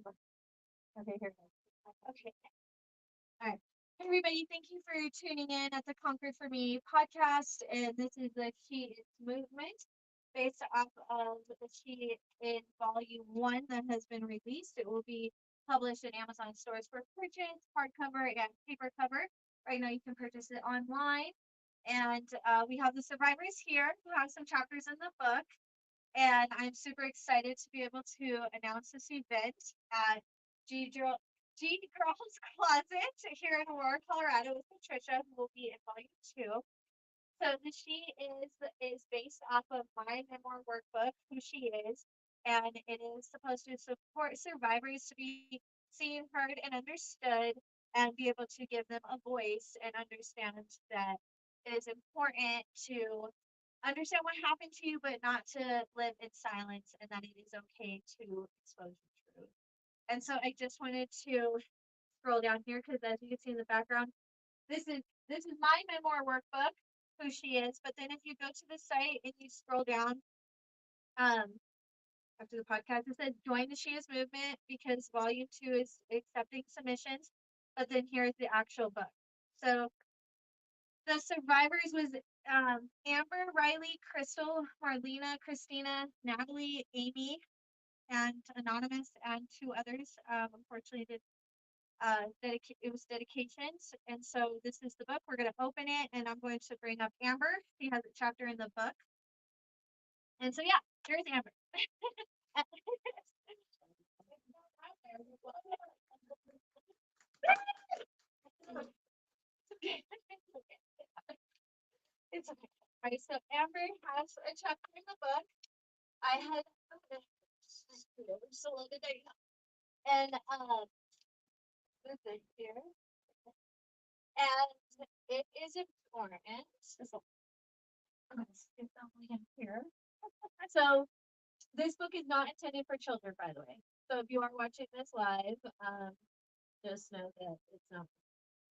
Okay, here it goes. Okay. All right. Hey, everybody, thank you for tuning in at the Conquer for Me podcast. And this is the She Is movement based off of the She Is Volume 1 that has been released. It will be published in Amazon stores for purchase, hardcover and paper cover. Right now, you can purchase it online. And we have the survivors here who have some chapters in the book. And I'm super excited to be able to announce this event at G Girl G Girls Closet here in Aurora, Colorado, with Patricia, who will be in volume 2. So the She is based off of my memoir workbook, Who She Is, and it is supposed to support survivors to be seen, heard, and understood, and be able to give them a voice and understand that it is important to understand what happened to you, but not to live in silence, and that it is okay to expose your truth. And so I just wanted to scroll down here because, as you can see in the background, this is my memoir workbook, Who She Is. But then if you go to the site and you scroll down, um, after the podcast, it says join the She Is movement because volume 2 is accepting submissions. But then here's the actual book. So the survivors was Amber, Riley, Crystal, Marlena, Christina, Natalie, Amy, and Anonymous, and two others. Unfortunately, did it was dedications, and so this is the book. We're going to open it, and I'm going to bring up Amber. She has a chapter in the book, and so yeah, here's Amber. It's okay. All right, so Amber has a chapter in the book. I had so loaded there you go. And this is here, and it is important. So I'm gonna skip down again here. So this book is not intended for children, by the way. So if you are watching this live, just know that it's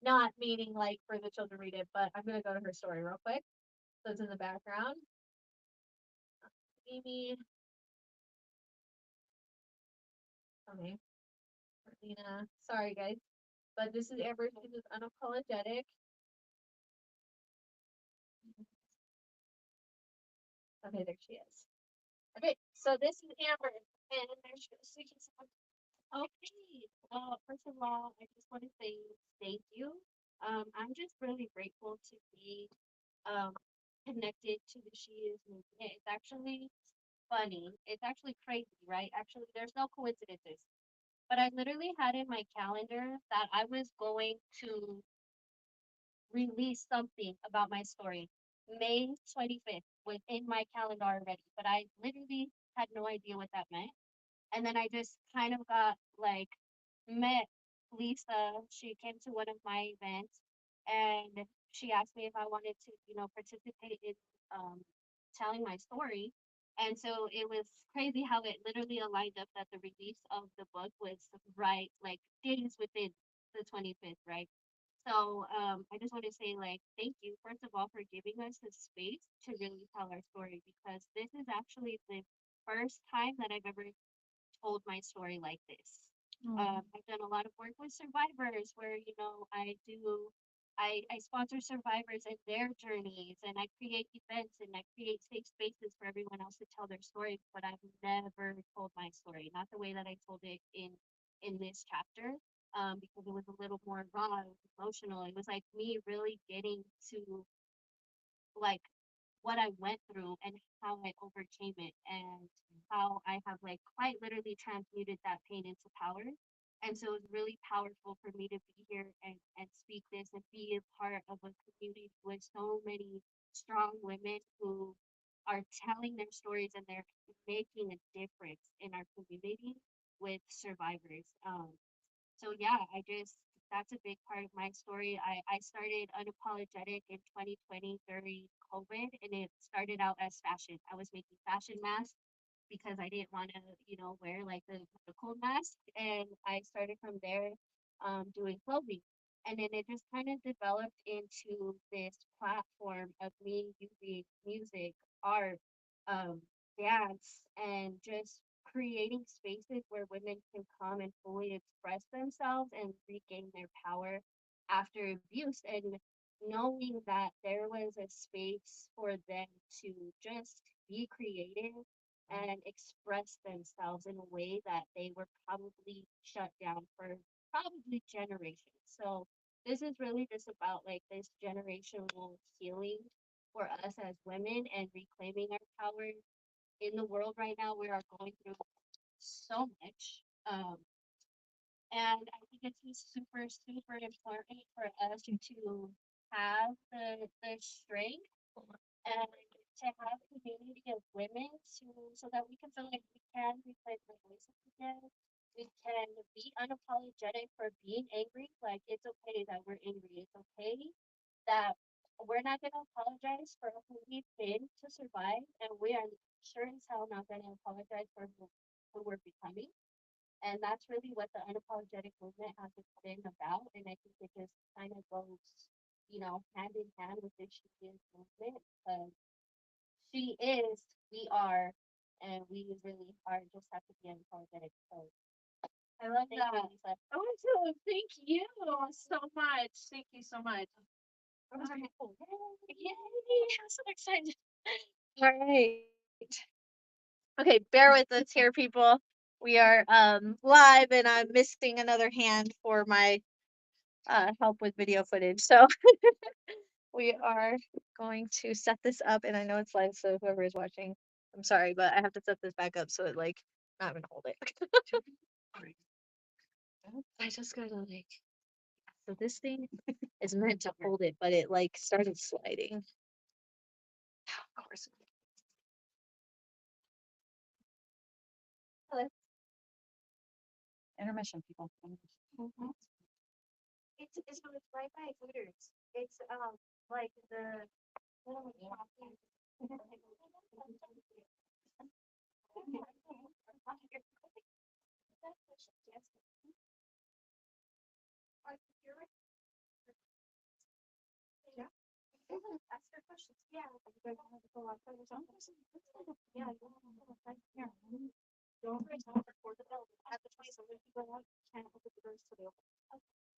not meaning like for the children read it. But I'm gonna go to her story real quick. So it's in the background. Amy, okay, Marlena. Sorry guys, but this is Amber. She is unapologetic. Okay, there she is. Okay, so this is Amber, and there's so you can see. Okay. First of all, I just want to say thank you. I'm just really grateful to be um connected to the She Is movement. It's actually funny. It's actually crazy, right? Actually, there's no coincidences. But I literally had in my calendar that I was going to release something about my story. May 25th was in my calendar already, but I literally had no idea what that meant. And then I just kind of got like met Lisa. She came to one of my events and she asked me if I wanted to, participate in um, telling my story. And so it was crazy how it literally aligned up that the release of the book was right, like days within the 25th, right? So I just want to say, like, thank you, first of all, for giving us the space to really tell our story because this is actually the first time that I've ever told my story like this. I've done a lot of work with survivors where, I sponsor survivors and their journeys and I create events and I create safe spaces for everyone else to tell their story, but I've never told my story, not the way that I told it in this chapter. Because it was a little more raw, emotional. It was like me really getting to like what I went through and how I overcame it and how I have like quite literally transmuted that pain into power. And so it was really powerful for me to be here and speak this and be a part of a community with so many strong women who are telling their stories and they're making a difference in our community with survivors. So yeah, that's a big part of my story. I started unapologetic in 2020 during COVID and it started out as fashion. I was making fashion masks because I didn't want to, wear like the medical mask. And I started from there doing clothing. And then it just kind of developed into this platform of me using music, art, um, dance, and just creating spaces where women can come and fully express themselves and regain their power after abuse, and knowing that there was a space for them to just be creative and express themselves in a way that they were probably shut down for probably generations. So this is really just about like this generational healing for us as women and reclaiming our power in the world right now. We are going through so much. And I think it's just super, super important for us to have the strength and to have a community of women to so that we can feel like we can reclaim our voices again. We can be unapologetic for being angry. Like it's okay that we're angry. It's okay that we're not gonna apologize for who we've been to survive, and we are sure as hell not gonna apologize for who we're becoming. And that's really what the unapologetic movement has been about. And I think it just kind of goes, hand in hand with the She Is movement. Because she is, we are, and we really are just have to be unapologetic. So I love thank you, that. Lisa. Oh, so thank you so much. Thank you so much. That was really cool. Yay, I'm so excited. All right. Okay, bear with us here, people. We are live and I'm missing another hand for my help with video footage. So we are going to set this up, and I know it's live, so whoever is watching, I'm sorry, but I have to set this back up so it like I'm gonna hold it. I just gotta like, so this thing is meant to hold it, but it like started sliding. Of course. Hello. Intermission, people. It's right by Hooters. It's like the little coffee. Yeah. Ask her questions. Yeah. You guys want to go on for something? Yeah. Here. Don't record the bill at the 20, so when you go out, you can't open the doors till they open.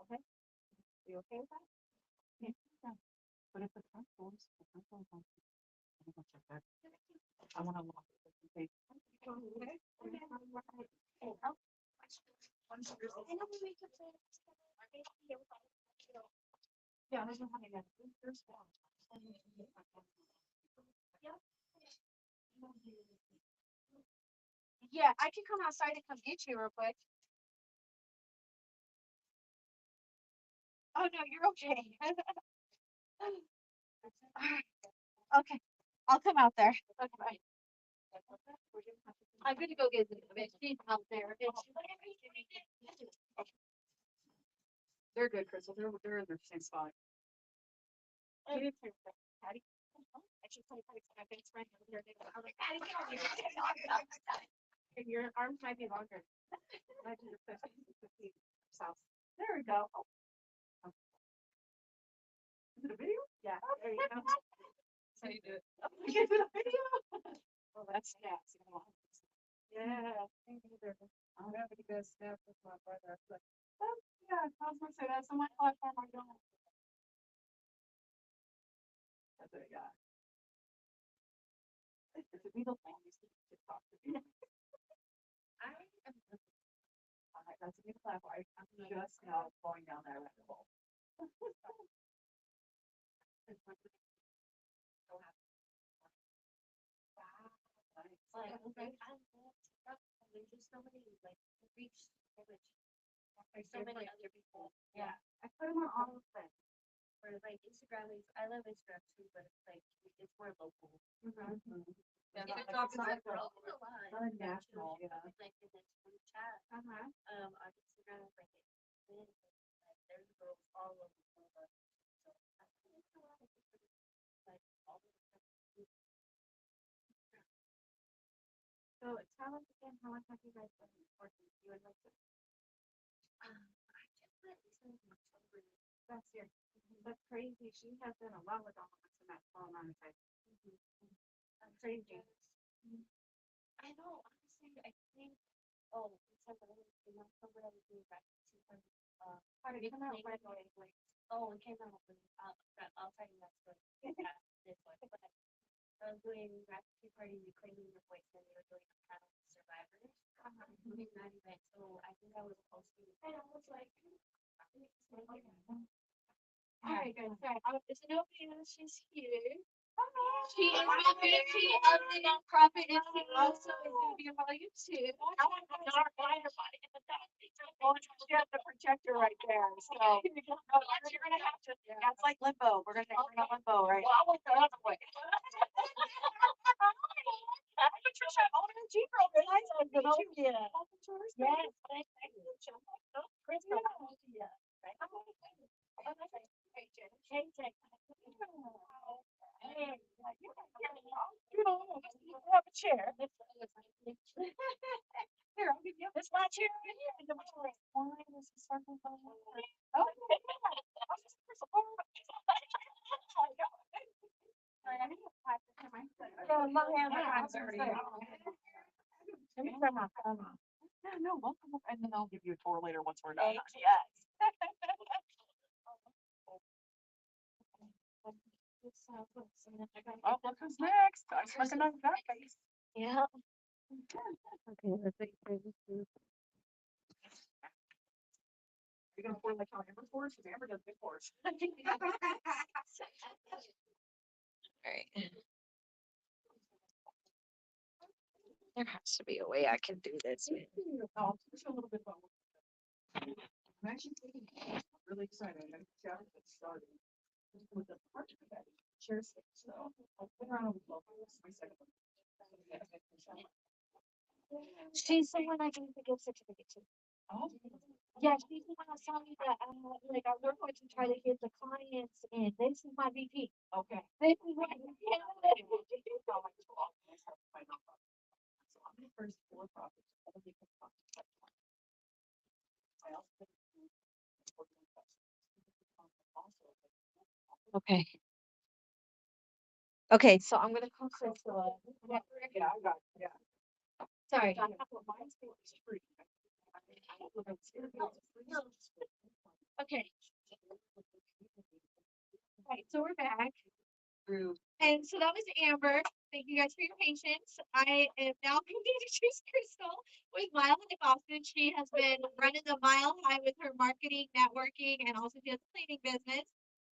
Okay? Are you okay with that? Yeah. But if the front doors, I'm gonna go check that. I wanna lock it. Okay. Yeah, there's no honey yet. There's one. Yeah, I can come outside and come get you real quick. Oh no, you're okay. Okay, I'll come out there. Okay, bye. I'm gonna go get the she's out there. They're good, Crystal. They're in their same spot. Patty. I should tell you, my best friend over there. I was like, Patty, get over here. And your arms might be longer. South. There we go. Is it a video? Yeah, there you go. That's how you do it. Is it a video? Well, that's yeah. Me neither. I don't have any good snap with my brother. But yeah, I was gonna say that's on my platform. I don't. That's what I got. It's a legal thing. You see TikTok. Alright, that's a new platform. I'm just now going down that rabbit hole. There's just so many like reach so much. There's so many other people. Yeah. I put them on all of them. For like Instagram is I love Instagram too, but it's like it's more local. Yeah, It's not not like a not a national, yeah. Like in this group chat. On Instagram it's like there's girls all over the world. So I think it's a lot of different like all the different groups. So tell us again, how much have you guys been working? You and Lisa? I just met recently in October. That's year. That's crazy. She has done a lot with all of us in that small amount of time. Crazy. I know, actually, I think, oh, it's like in October, I was doing back to part of it came out right away, like, oh, it came out with, I'll tell you that story. Yeah, this one, but I was doing Recipe Party Reclaiming Your Voice, and they were doing a panel of survivors. Doing that event, so I think I was hosting, and I was like, alright, guys, sorry, Zenobia, she's here. She is the VP of the nonprofit, and she also is gonna be a volume two. She has the projector right there, so. You're gonna have to, that's like limbo, we're gonna limbo, right? Well, I went the other way. Patricia, OMG, girl, good night, so good to meet you. Yes, thank you. Chris, Hey, Jake. Hey, you know, have a chair. Here, I'll give you this my chair. Why is the circle going on? Oh, my hands are dirty. Let me try my phone. Yeah, no, welcome up, and then I'll give you a tour later once we're done. Yes. Oh, look who's next. I just recognize that face. Yeah. Okay, let's wait for this. You're gonna pour like how Amber pours, because Amber does big pours. Alright. There has to be a way I can do this. Oh, just a little bit about what- I'm actually really excited. I'm excited to get started with the part of that. Cheers. So I'll put her on my second one. She's the one I gave the gift certificate to. Oh, Yeah, she's the one I saw you that, like, we're going to try to get the clients in. This is my VP. okay. This is what. So I'm the first for-profit. I also Okay. Okay, so I'm gonna call Crystal. yeah, I got it, yeah. Sorry. Okay. Right, so we're back. And so that was Amber. Thank you guys for your patience. I am now going to introduce Crystal with Mile High Boston. She has been running the Mile High with her marketing, networking, and also she has a cleaning business.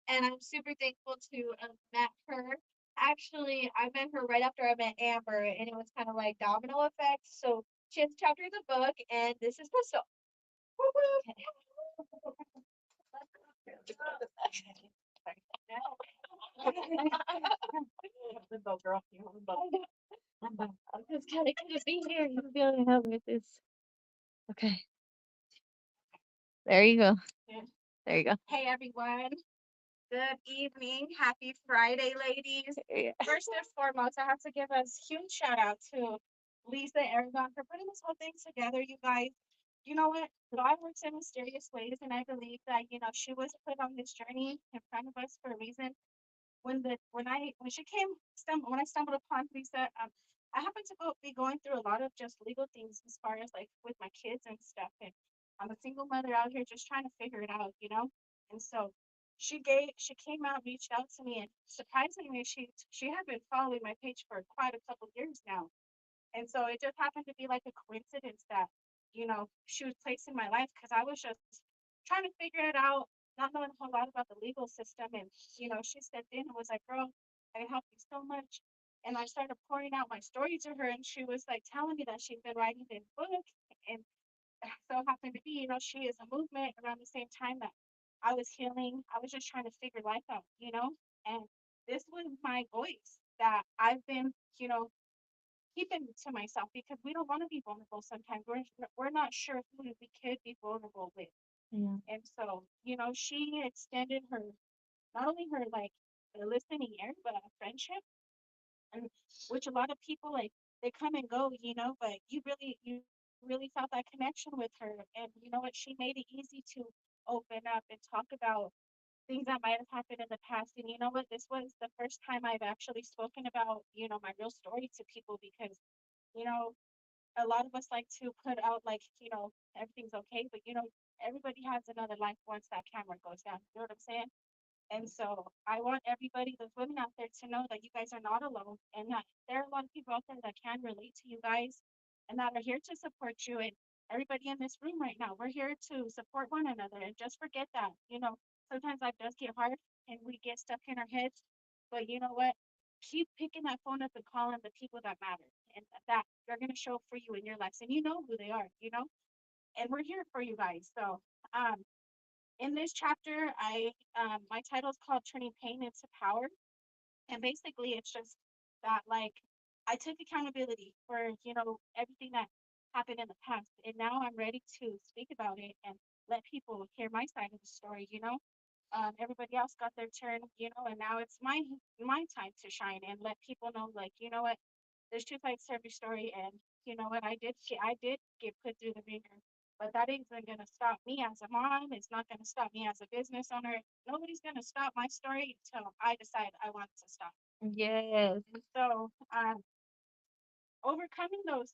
And I'm super thankful to have met her. Actually, I met her right after I met Amber, and it was kind of like domino effect. So she has a chapter in the book, and this is Crystal. Limbo girl, you know, limbo. I'm just kind of gonna be here. You can be able to help me with this. Okay. There you go. Yeah. There you go. Hey everyone. Good evening. Happy Friday, ladies. Yeah. First and foremost, I have to give a huge shout out to Lisa Aragon for putting this whole thing together, you guys. You know what? God works in mysterious ways, and I believe that, she was put on this journey in front of us for a reason. When I stumbled upon Lisa, I happened to be going through a lot of just legal things as far as like with my kids and stuff. And I'm a single mother out here just trying to figure it out, And so she came out, reached out to me, and surprisingly, she had been following my page for quite a couple years now. And so it just happened to be like a coincidence that, she was placed in my life because I was just trying to figure it out, not knowing a whole lot about the legal system. And, she stepped in and was like, girl, I can help you so much. And I started pouring out my story to her, and she was like telling me that she'd been writing this book. And so happened to be, she is a movement around the same time that I was healing. I was just trying to figure life out, and this was my voice that I've been, keeping to myself because we don't want to be vulnerable sometimes. We're not sure who we could be vulnerable with. Yeah. And so, she extended her, not only her like listening ear, but a friendship, and which a lot of people like they come and go, but you really felt that connection with her. And you know what? She made it easy to open up and talk about things that might have happened in the past. And you know what? This was the first time I've actually spoken about, my real story to people because, you know, a lot of us like to put out like, everything's okay, but everybody has another life once that camera goes down. You know what I'm saying? And so I want everybody, those women out there, to know that you guys are not alone, and that there are a lot of people out there that can relate to you guys and that are here to support you. And everybody in this room right now, we're here to support one another. And just forget that, sometimes life does get hard and we get stuck in our heads. But you know what? Keep picking that phone up and calling the people that matter and that they're going to show up for you in your lives. And you know who they are, and we're here for you guys. So, in this chapter, my title is called Turning Pain into Power. And basically it's just that, like, I took accountability for, everything that happened in the past. And now I'm ready to speak about it and let people hear my side of the story. Everybody else got their turn, and now it's my time to shine and let people know, like, you know what, there's two sides to every story. And you know what, I did get put through the ringer, but that isn't gonna stop me as a mom. It's not gonna stop me as a business owner. Nobody's gonna stop my story until I decide I want it to stop. Yes. And so, overcoming those,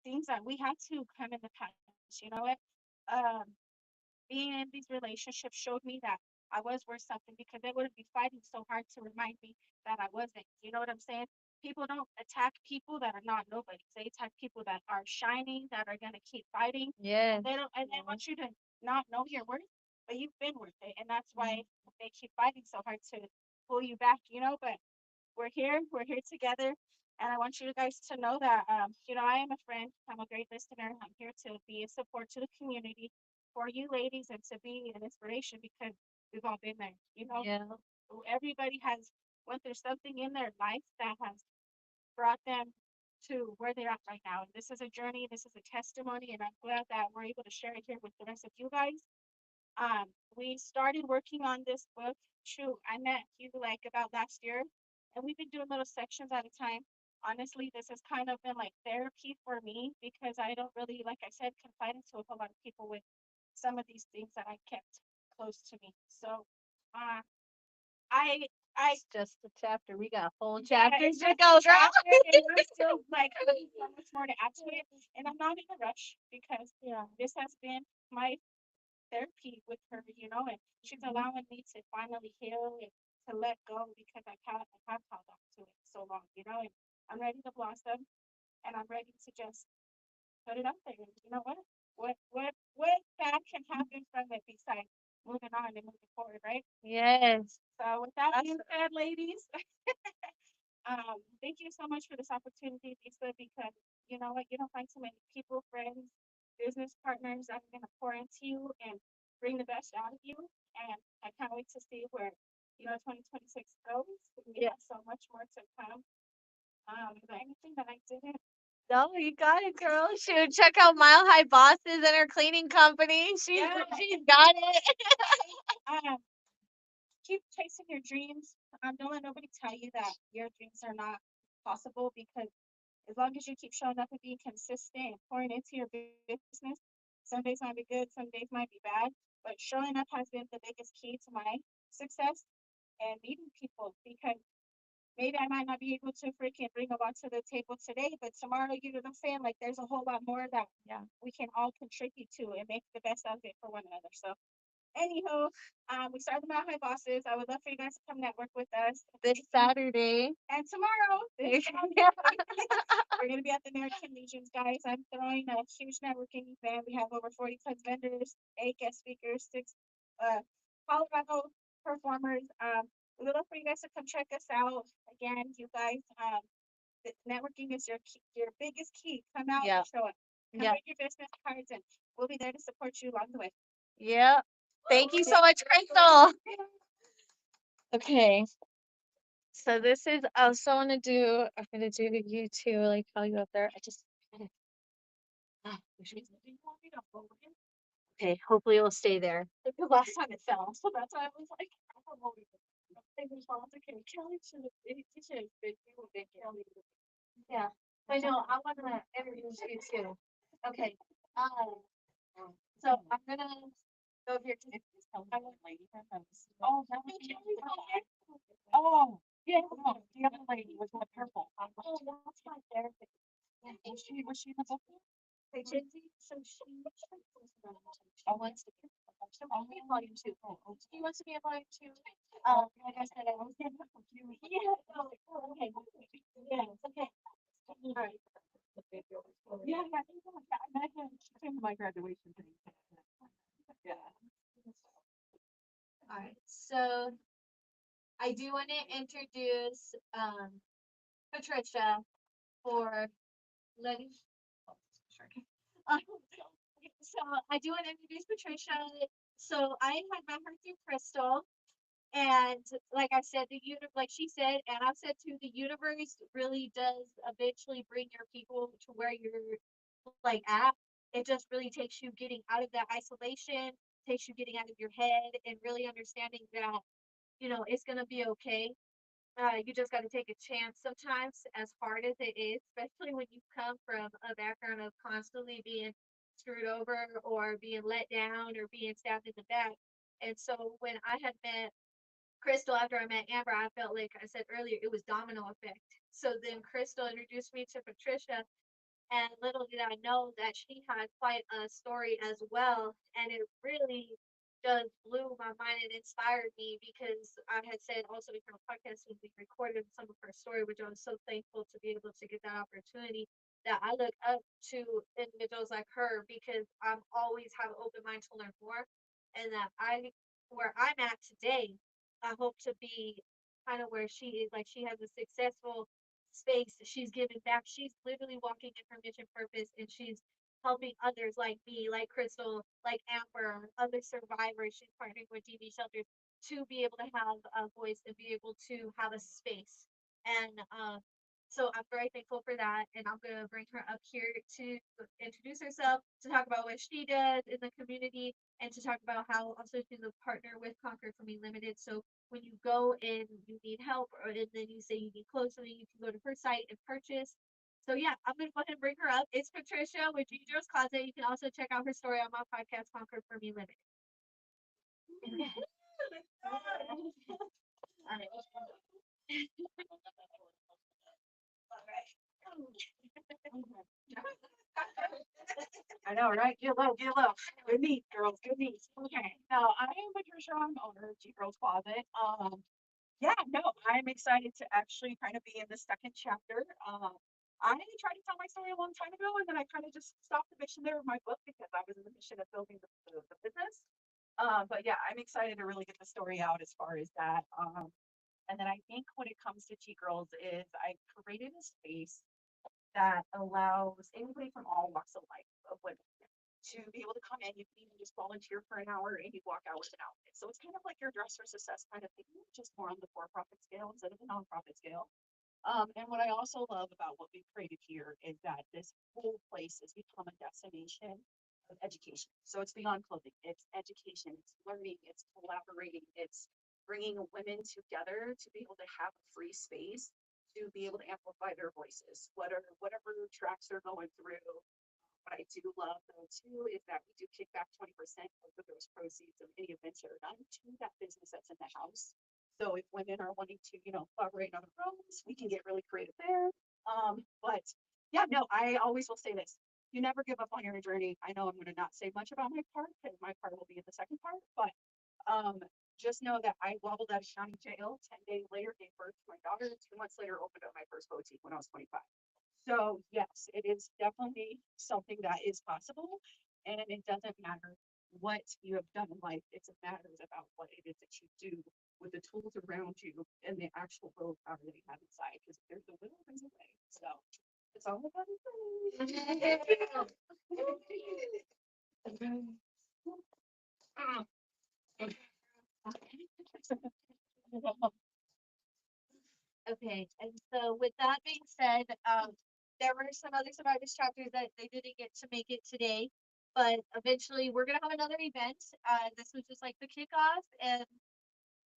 things that we had to come in the past, you know what, um, being in these relationships showed me that I was worth something, because they wouldn't be fighting so hard to remind me that I wasn't. You know what I'm saying? People don't attack people that are not nobodies. They attack people that are shining, that are gonna keep fighting. Yes. They don't, and they want you to not know your worth, but you've been worth it, and that's why they keep fighting so hard to pull you back. But we're here together, and I want you guys to know that, I am a friend. I'm a great listener. I'm here to be a support to the community for you ladies and to be an inspiration, because we've all been there. Yeah. Everybody has went through something in their life that has brought them to where they're at right now. And this is a journey, this is a testimony, and I'm glad that we're able to share it here with the rest of you guys. We started working on this book. Shoot, I met you like about last year, and we've been doing little sections at a time. Honestly, this has kind of been like therapy for me, because I don't really, like I said, confide into a whole lot of people with some of these things that I kept close to me. So, uh, I It's just a chapter. We got whole yeah, chapters it's to just go, a girl. chapter, and I'm still like there's so much more to add to it, and I'm not in a rush, because this has been my therapy with her, and she's allowing me to finally heal and to let go, because I have held on to it so long. And I'm ready to blossom, and I'm ready to just put it out there. And you know what? What bad can happen from it besides moving on and moving forward, right? Yes. So with that being Awesome. said, ladies, thank you so much for this opportunity, Lisa, because you know what, you don't find so many people, friends, business partners that are gonna pour into you and bring the best out of you. And I can't wait to see where 2026 goes. We Yeah. have so much more to come. Is there anything that I didn't? No, you got it, girl. Shoot, check out Mile High Bosses and her cleaning company. She's Yeah. she's got it. Um, keep chasing your dreams. Don't let nobody tell you that your dreams are not possible, because as long as you keep showing up and being consistent and pouring into your business, some days might be good, some days might be bad, but showing up has been the biggest key to my success and meeting people, because maybe I might not be able to freaking bring a lot to the table today, but tomorrow, you know what I'm saying? Like, there's a whole lot more that we can all contribute to and make the best of it for one another. So, anywho, we started the Mile High Bosses. I would love for you guys to come network with us This Saturday. and tomorrow. We're going to be at the American Legions, guys. I'm throwing a huge networking event. We have over 40 plus vendors, 8 guest speakers, 6 Colorado performers. We would love for you guys to come check us out. Again, you guys, networking is your biggest key. Come out Yeah. and show up. Come Yeah. with your business cards, and we'll be there to support you along the way. Yeah. Thank you so much, Crystal. Okay. So this is also I'm gonna do you too, like how you up there. I just okay, hopefully it'll stay there. The last time it fell, so that's why I was like, I don't know. It was okay. Kelly should have been. He should have been. You would have been Kelly. Yeah, I know. I want to introduce you too. Okay. So I'm gonna go over here to this lady. Oh, that was Kelly. Oh, yeah. The other lady was with purple. Oh, that's my therapist. Was she in the book? Mackenzie, so she wants to be in volume two. He wants to be in volume two. Like I said, I was getting confused. Yeah, no, okay. Yeah, it's okay. All right. Yeah, yeah, I met him. She came to my graduation thing. Yeah. All right, so I do want to introduce Patricia for letting. Um, so I do want to introduce Patricia. So I had met her through Crystal, and like I said, like she said, and I've said too, the universe really does eventually bring your people to where you're like at. It just really takes you getting out of that isolation, takes you getting out of your head, and really understanding that it's gonna be okay. You just got to take a chance sometimes, as hard as it is, especially when you come from a background of constantly being screwed over or being let down or being stabbed in the back. And so when I had met Crystal after I met Amber, I felt like I said earlier, it was domino effect. So then Crystal introduced me to Patricia, and little did I know that she had quite a story as well. And it really just blew my mind and inspired me because I had said also in her podcast when we recorded some of her story, which I was so thankful to be able to get that opportunity, that I look up to individuals like her because I'm always have an open mind to learn more. And that where I'm at today, I hope to be kind of where she is. Like she has a successful space. She's giving back. She's literally walking in her mission purpose, and she's helping others like me, like Crystal, like Amber, other survivors. She's partnering with DV shelters to be able to have a voice and be able to have a space. And so I'm very thankful for that. And I'm going to bring her up here to introduce herself, to talk about what she does in the community, and to talk about how also she's a partner with Conquer for Me Limited. So when you go and you need help, or and then you say you need clothes, so you can go to her site and purchase. So yeah, I'm gonna go ahead and bring her up. It's Patricia with Gigi's Closet. You can also check out her story on my podcast, Conquer for Me Limited. I know, right? Get low, get low. Good knees, girls, good knees. Okay, so I am Patricia, I'm owner of G Girls Closet. Yeah, no, I'm excited to actually kind of be in the second chapter. I tried to tell my story a long time ago, and then I kind of just stopped the mission there of my book because I was in the mission of building the business. But yeah, I'm excited to really get the story out as far as that. And then I think when it comes to G Girls is I created a space that allows anybody from all walks of life of women to be able to come in. You can even just volunteer for an hour and you walk out with an outfit. So it's kind of like your dress for success kind of thing, just more on the for-profit scale instead of the nonprofit scale. And what I also love about what we've created here is that this whole place has become a destination of education. So it's beyond clothing, it's education, it's learning, it's collaborating, it's bringing women together to be able to have a free space to be able to amplify their voices, whatever tracks they're going through. What I do love though too is that we do kick back 20% of those proceeds of any events that are done to that business that's in the house. So if women are wanting to, collaborate on their own, we can get really creative there. But yeah, no, I always will say this. You never give up on your journey. I know I'm going to not say much about my part because my part will be in the second part, but just know that I wobbled out of county jail. 10 days later, gave birth to my daughter. 2 months later, opened up my first boutique when I was 25. So yes, it is definitely something that is possible, and it doesn't matter what you have done in life. It's a matters about what it is that you do with the tools around you and the actual willpower that you have inside. Because there's the will, there's a way. So it's all about Okay, and so with that being said, there were some other survivors chapters that they didn't get to make it today, but eventually we're gonna have another event. This was just like the kickoff, and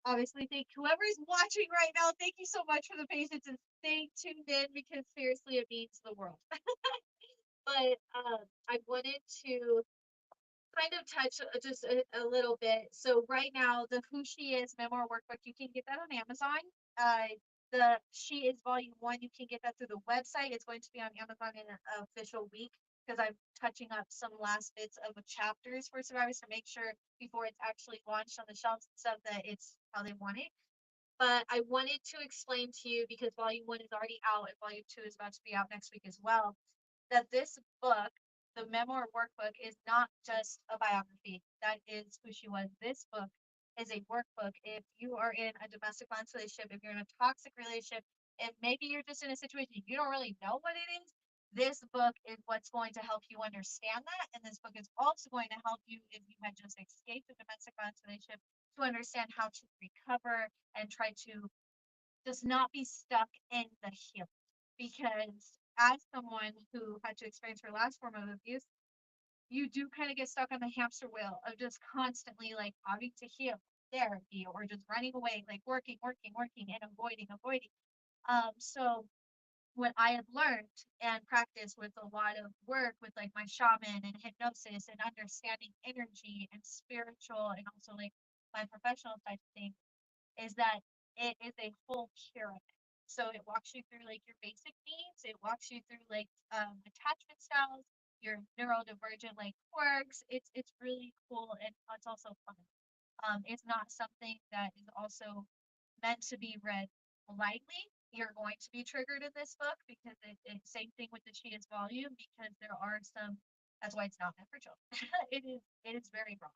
obviously thank whoever's watching right now. Thank you so much for the patience and staying tuned in because seriously, it means the world. But I wanted to kind of touch just a little bit. So right now, the Who She Is memoir workbook, you can get that on Amazon. The She Is Volume 1, you can get that through the website. It's going to be on Amazon in an official week because I'm touching up some last bits of chapters for Survivors to make sure before it's actually launched on the shelves and stuff that it's how they want it. But I wanted to explain to you because volume 1 is already out and volume 2 is about to be out next week as well, that this book, the memoir workbook, is not just a biography. That is who she was. This book is a workbook. If you are in a domestic violence relationship, if you're in a toxic relationship, if maybe you're just in a situation you don't really know what it is, this book is what's going to help you understand that. And this book is also going to help you if you had just escaped a domestic violence relationship to understand how to recover and try to just not be stuck in the healing. Because as someone who had to experience her last form of abuse, you do kind of get stuck on the hamster wheel of just constantly like having to heal therapy or just running away, like working, working, working and avoiding, avoiding. So what I have learned and practiced with a lot of work with like my shaman and hypnosis and understanding energy and spiritual and also like my professional side of things is that it is a whole pyramid. So it walks you through like your basic needs. It walks you through like attachment styles, your neurodivergent like quirks. It's really cool and it's also fun. It's not something that is also meant to be read lightly. You're going to be triggered in this book because same thing with the She Is volume because there are some. That's why it's not meant for children. it is very raw,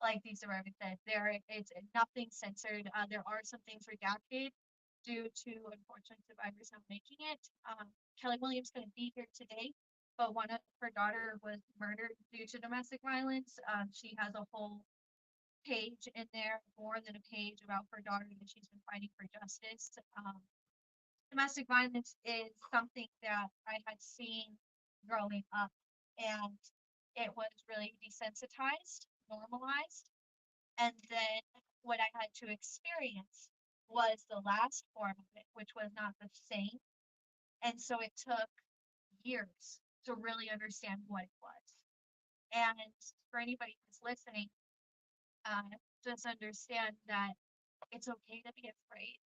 like the survivor said. It's nothing censored. There are some things redacted due to unfortunate survivors not making it. Kelly Williams couldn't be here today, but one of her daughter was murdered due to domestic violence. She has a whole page in there, more than a page about her daughter that she's been fighting for justice. Domestic violence is something that I had seen growing up, and it was really desensitized, normalized, and then what I had to experience was the last form of it, which was not the same. And so it took years to really understand what it was. And for anybody who's listening, uh, just understand that it's okay to be afraid,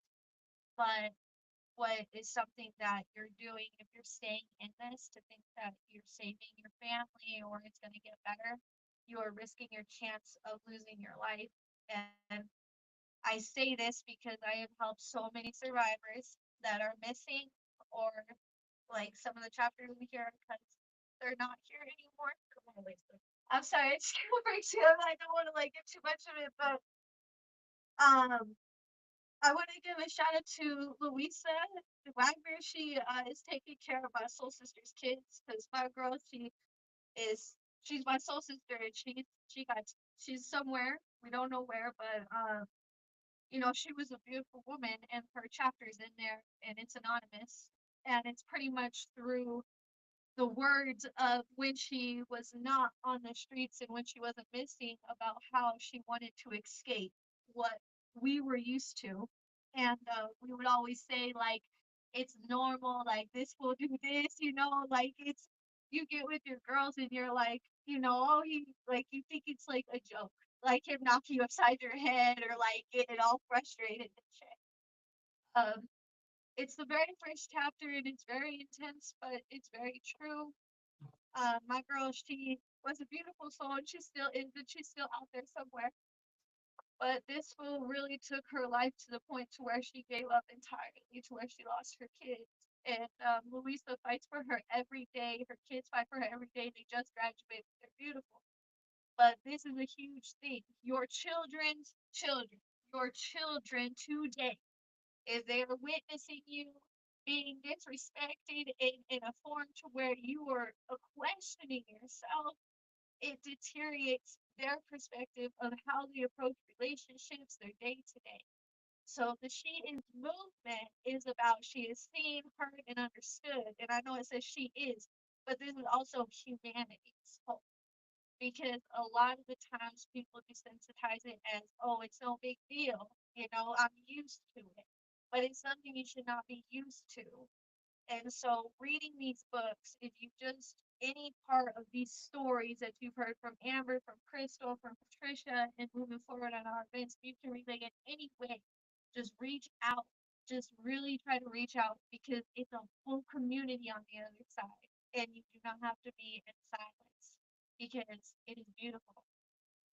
but what is something that you're doing if you're staying in this to think that you're saving your family or it's going to get better, you are risking your chance of losing your life. And I say this because I have helped so many survivors that are missing or like some of the chapters we hear because they're not here anymore. I'm sorry, it's super too. I don't want to like get too much of it, but um I want to give a shout out to Louisa Wagner. She is taking care of my soul sister's kids because my girl, she's my soul sister and she's somewhere. We don't know where, but she was a beautiful woman and her chapter's in there and it's anonymous. And it's pretty much through the words of when she was not on the streets and when she wasn't missing about how she wanted to escape what we were used to. And we would always say, like, it's normal, like, this will do this, like, you get with your girls and you're like, oh, you think it's like a joke, like him knocking you upside your head or like getting all frustrated and shit. Um, it's the very first chapter and it's very intense, but it's very true. My girl, she was a beautiful soul and she still is, and she's still out there somewhere. But this fool really took her life to the point to where she gave up entirely, to where she lost her kids. And Louisa fights for her every day. Her kids fight for her every day. They just graduated. They're beautiful. But this is a huge thing. Your children's children, your children today, if they are witnessing you being disrespected in a form to where you are questioning yourself, it deteriorates their perspective of how they approach relationships, their day to day. So the She Is movement is about she is seen, heard, and understood. And I know it says she is, but this is also humanity's hope. Because a lot of the times people desensitize it as, oh, it's no big deal. I'm used to it. But it's something you should not be used to. And so, reading these books, if you just any part of these stories that you've heard from Amber, from Crystal, from Patricia, and moving forward on our events, you can relate in any way. Just reach out just really try to reach out because it's a whole community on the other side, and you do not have to be in silence because it is beautiful.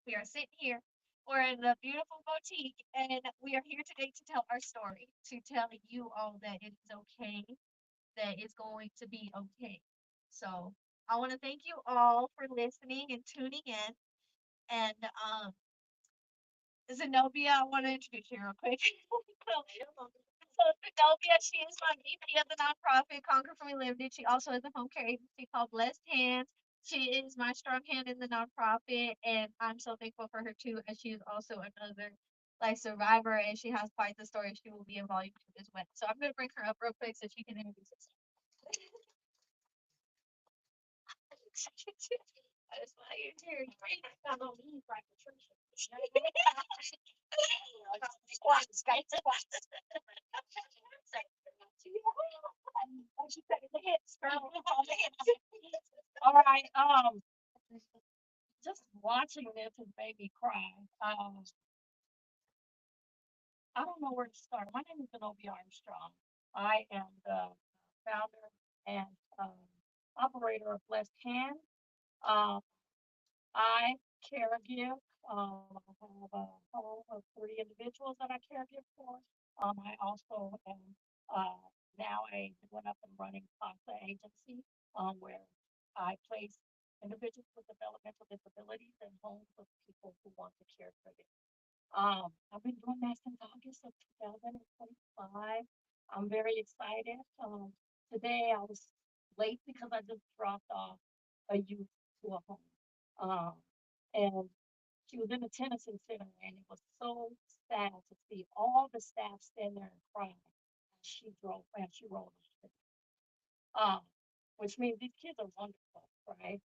We are sitting here. We're in a beautiful boutique, and we are here today to tell our story, to tell you all that it is okay, that it's going to be okay. So I want to thank you all for listening and tuning in. And Zenobia, I want to introduce you real quick. So Zenobia, she is my VP of the nonprofit Conquer for Me Limited. She also has a home care agency called Blessed Hands. She is my strong hand in the nonprofit, and I'm so thankful for her too, as she is also another like survivor, and she has quite the story. She will be in volume 2 as well. So I'm gonna bring her up real quick so she can introduce herself. That's why you're here. You ain't got no knees like Patricia. Squats, guys, squats. She said the hips, girl. On the hips. All right, just watching this has made me cry. I don't know where to start. My name is Zenobia Armstrong. I am the founder and operator of Blessed Hands. Um, I caregive. I have a home of 40 individuals that I caregive for. I also am now a one up and running CASA agency where I place individuals with developmental disabilities in homes of people who want to care for them. I've been doing that since August of 2025. I'm very excited. Today I was late because I just dropped off a youth to a home. Um, and she was in the Tennyson Center, and it was so sad to see all the staff stand there and cry as she drove and she rolled us. Um, which means these kids are wonderful, right?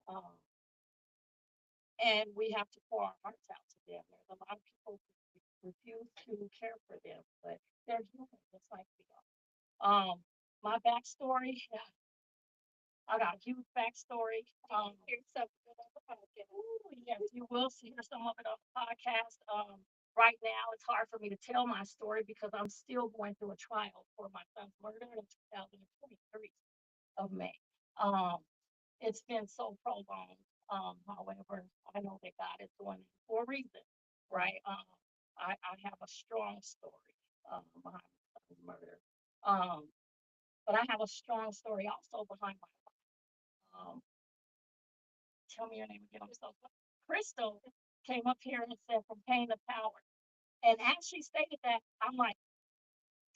And we have to pour our hearts out to them. There's a lot of people who refuse to care for them, but they're human just like we are. My backstory, I got a huge backstory. Here's something on the podcast. Ooh, yes, you will see some of it on the podcast. Right now, it's hard for me to tell my story because I'm still going through a trial for my son's murder in 2023 of May. Um, it's been so prolonged. However, I know that God is doing it for a reason, right? I have a strong story behind my son's murder. Um, but I have a strong story also behind my um, tell me your name again. I'm so sorry. Crystal came up here and said from pain to power. And as she stated that, I'm like,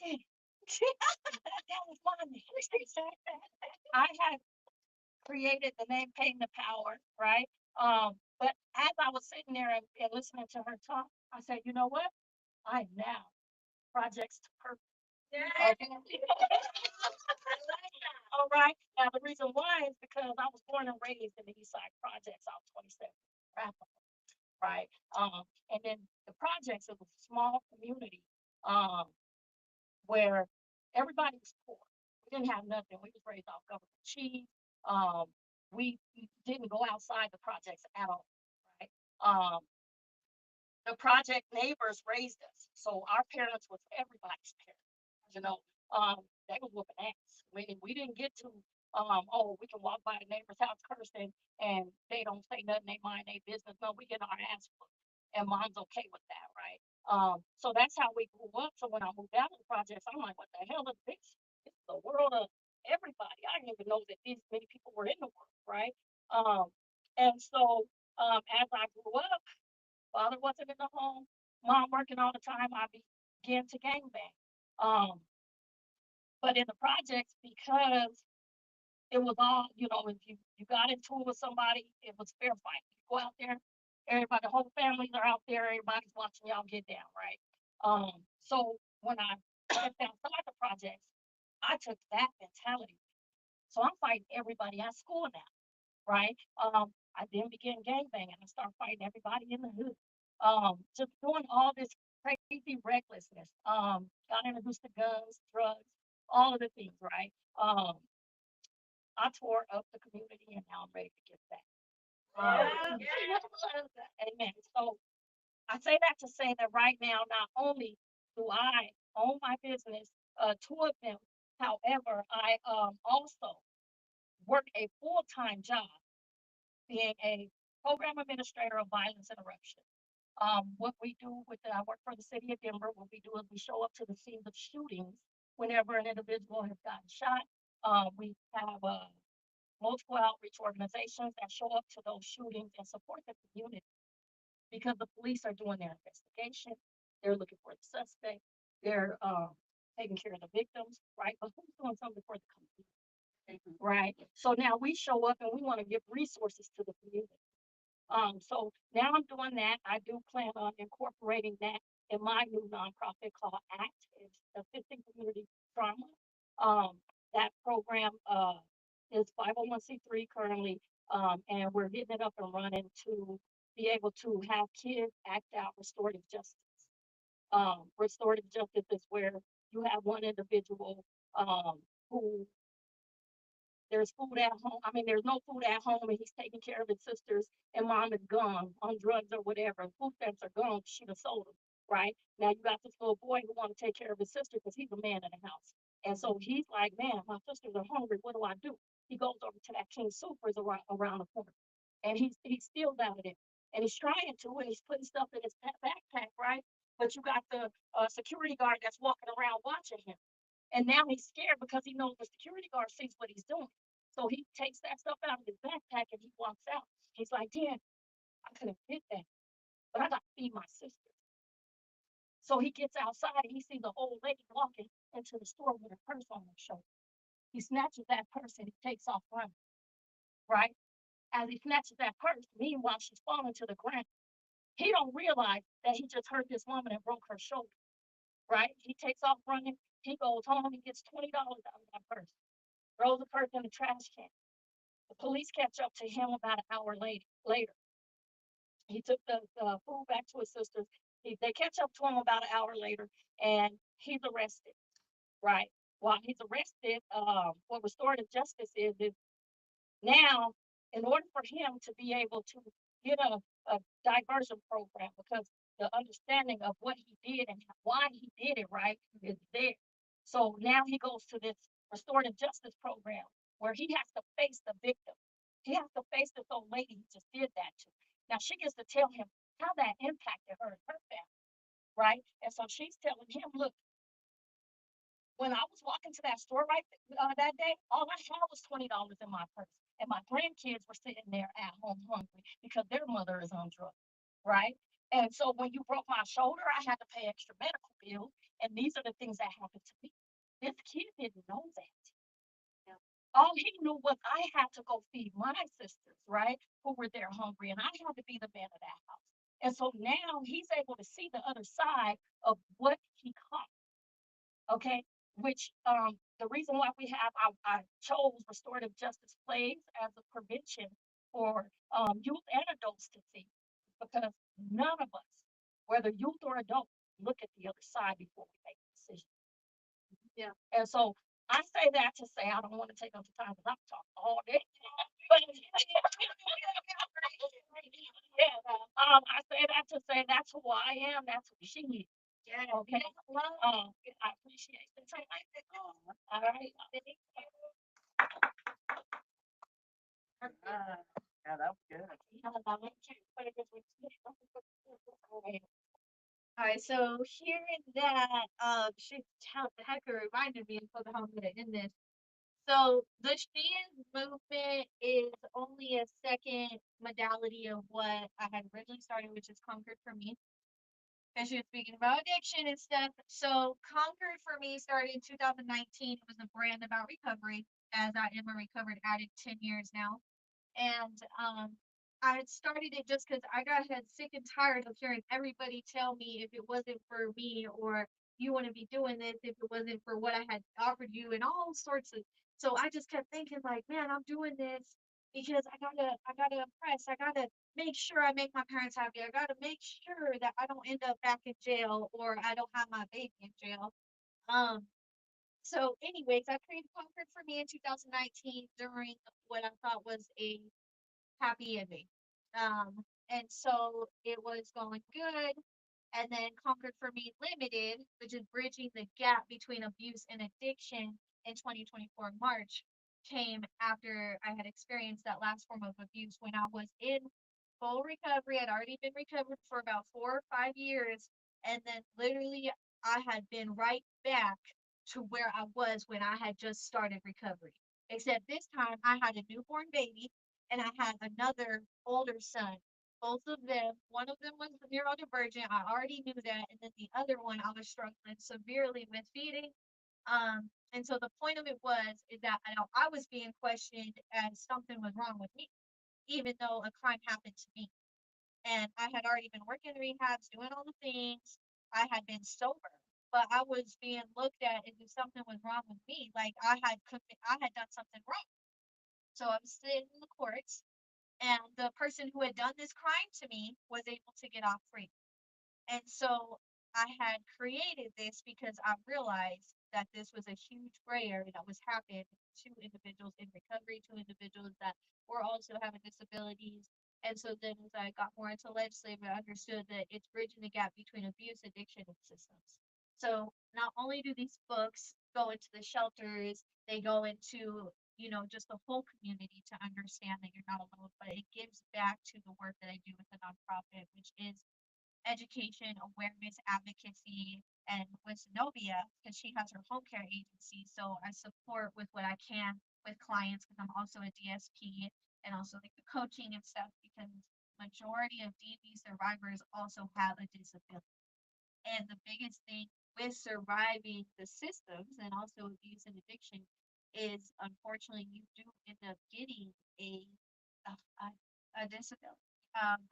dang, that was my name. I had created the name Pain to Power, right? But as I was sitting there and listening to her talk, I said, you know what? I am now projects to purpose. Okay. All right. Now the reason why is because I was born and raised in the East Side Projects out 27, right? And then the projects is a small community where everybody was poor. We didn't have nothing. We was raised off government cheese. Um, we didn't go outside the projects at all, right? The project neighbors raised us, so our parents was everybody's parents. You know, they was whooping ass. We didn't get to oh, we can walk by the neighbor's house cursing and they don't say nothing, they mind their business. No, we get our ass whooped. And mom's okay with that, right? So that's how we grew up. So when I moved out of the projects, I'm like, what the hell is this? It's the world of everybody. I didn't even know that these many people were in the world, right? And so as I grew up, father wasn't in the home, mom working all the time, I began to gangbang. Um, but in the projects, because it was all, if you got into it with somebody, it was fair fight. You go out there, everybody, the whole families are out there, everybody's watching y'all get down, right? So when I stepped outside the projects, I took that mentality. So I'm fighting everybody at school now, right? I then began gangbanging. I started fighting everybody in the hood. Just doing all this crazy recklessness. Got introduced to guns, drugs, all of the things, right? I tore up the community and now I'm ready to get back. Amen. So I say that to say that right now, not only do I own my business two of them. However, I also work a full-time job being a program administrator of violence interruption. What we do I work for the city of Denver. What we do is we show up to the scenes of shootings whenever an individual has gotten shot. We have multiple outreach organizations that show up to those shootings and support the community because the police are doing their investigation. They're looking for the suspect. They're taking care of the victims, right? But who's doing something for the community, right? So now we show up and we want to give resources to the community. So now I'm doing that. I do plan on incorporating that in my new nonprofit called ACT. It's Assisting Community Trauma. That program is 501c3 currently, and we're getting it up and running to be able to have kids act out restorative justice. Restorative justice is where you have one individual who there's food at home. I mean, there's no food at home, and he's taking care of his sisters, and mom is gone on drugs or whatever. Food stamps are gone. She done sold them, right? Now you got this little boy who want to take care of his sister because he's a man in the house, and so he's like, man, my sisters are hungry. What do I do? He goes over to that King Supers around the corner, and he steals out of it, and he's trying to, and he's putting stuff in his backpack, right? But you got the security guard that's walking around watching him. And now he's scared because he knows the security guard sees what he's doing. So he takes that stuff out of his backpack and he walks out. He's like, Dad, I could have did that, but I got to feed my sister. So he gets outside and he sees an old lady walking into the store with a purse on her shoulder. He snatches that purse and he takes off running, right? As he snatches that purse, meanwhile, she's falling to the ground. He don't realize that he just hurt this woman and broke her shoulder, right? He takes off running. He goes home. He gets $20 out of that purse. Throws the purse in the trash can. The police catch up to him about an hour later. He took the food back to his sisters. They catch up to him about an hour later, and he's arrested. Right. While he's arrested, what restorative justice is now, in order for him to be able to get a diversion program, because the understanding of what he did and why he did it, right, is there. So now he goes to this restorative justice program where he has to face the victim. He has to face this old lady he just did that to. Now she gets to tell him how that impacted her and her family, right? And so she's telling him, look, when I was walking to that store that day, all I had was $20 in my purse, and my grandkids were sitting there at home hungry because their mother is on drugs, right? And so when you broke my shoulder, I had to pay extra medical bills, and these are the things that happened to me. This kid didn't know that. Yeah. All he knew was I had to go feed my sisters, right, who were there hungry, and I had to be the man of that house. And so now he's able to see the other side of what he caught. Okay, which the reason why I chose restorative justice plays as a prevention for youth and adults to see, because none of us, whether youth or adult, look at the other side before we make a decision. Yeah. And so I say that to say I don't want to take up the time because I've talked all day. But yeah, I say that to say that's who I am. That's who she is. Yeah. Okay. I appreciate the time. All right. Thank you. Yeah, that was good. All right, so hearing that, she Hecker reminded me of how I'm gonna end this. So the She Is movement is only a second modality of what I had originally started, which is Conquered for Me. And she was speaking about addiction and stuff. So Conquered for Me started in 2019. It was a brand about recovery, as I am a recovered addict 10 years now. And I had started it just because I got sick and tired of hearing everybody tell me if it wasn't for me or you want to be doing this if it wasn't for what I had offered you and all sorts of. So I just kept thinking like, man, I'm doing this because I gotta impress. I gotta make sure I make my parents happy. I gotta make sure that I don't end up back in jail or I don't have my baby in jail. Um, so anyways, I created Conquered for Me in 2019 during what I thought was a happy ending. And so it was going good. And then Conquered for Me Limited, which is bridging the gap between abuse and addiction in 2024 March, came after I had experienced that last form of abuse when I was in full recovery. I'd already been recovered for about 4 or 5 years. And then literally, I had been right back to where I was when I had just started recovery. Except this time, I had a newborn baby and I had another older son. Both of them, one of them was neurodivergent. I already knew that. And then the other one, I was struggling severely with feeding. And so the point of it was is that I was being questioned as something was wrong with me, even though a crime happened to me. And I had already been working in rehabs, doing all the things. I had been sober, but I was being looked at as if something was wrong with me, like I had done something wrong. So I was sitting in the courts, and the person who had done this crime to me was able to get off free. And so I had created this because I realized that this was a huge gray area that was happening to individuals in recovery, to individuals that were also having disabilities. And so then as I got more into legislative, I understood that it's bridging the gap between abuse, addiction, and systems. So not only do these books go into the shelters, they go into, just the whole community to understand that you're not alone, but it gives back to the work that I do with the nonprofit, which is education, awareness, advocacy, and with Zenobia, because she has her home care agency. So I support with what I can with clients because I'm also a DSP and also like the coaching and stuff because majority of DV survivors also have a disability. And the biggest thing with surviving the systems and also abuse and addiction is unfortunately you do end up getting a, a, a disability.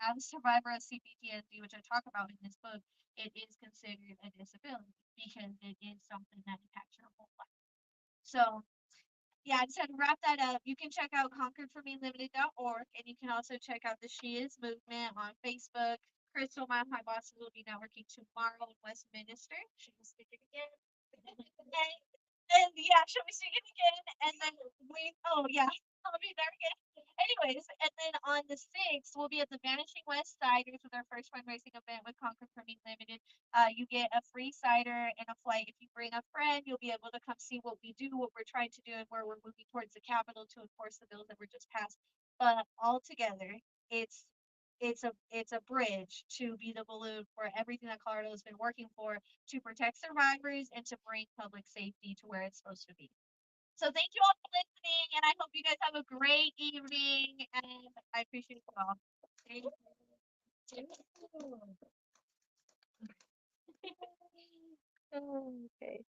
As a survivor of CPTSD, which I talk about in this book, it is considered a disability because it is something that impacts your whole life. So yeah, I just had to wrap that up. You can check out conqueredformelimited.org and you can also check out the She Is movement on Facebook. Crystal, my bosses will be networking tomorrow in Westminster. She will speak it again. and yeah, she'll be speaking again. And then oh yeah, I'll be there again. Anyways, and then on the 6th, we'll be at the Vanishing West Ciders with our first fundraising event with Conquer for Me Limited. You get a free cider and a flight. If you bring a friend, you'll be able to come see what we do, what we're trying to do, and where we're moving towards the capital to enforce the bills that were just passed. But altogether, it's a bridge to be the balloon for everything that Colorado has been working for to protect survivors and to bring public safety to where it's supposed to be. So thank you all for listening, and I hope you guys have a great evening, and I appreciate it all. Thank you. Okay.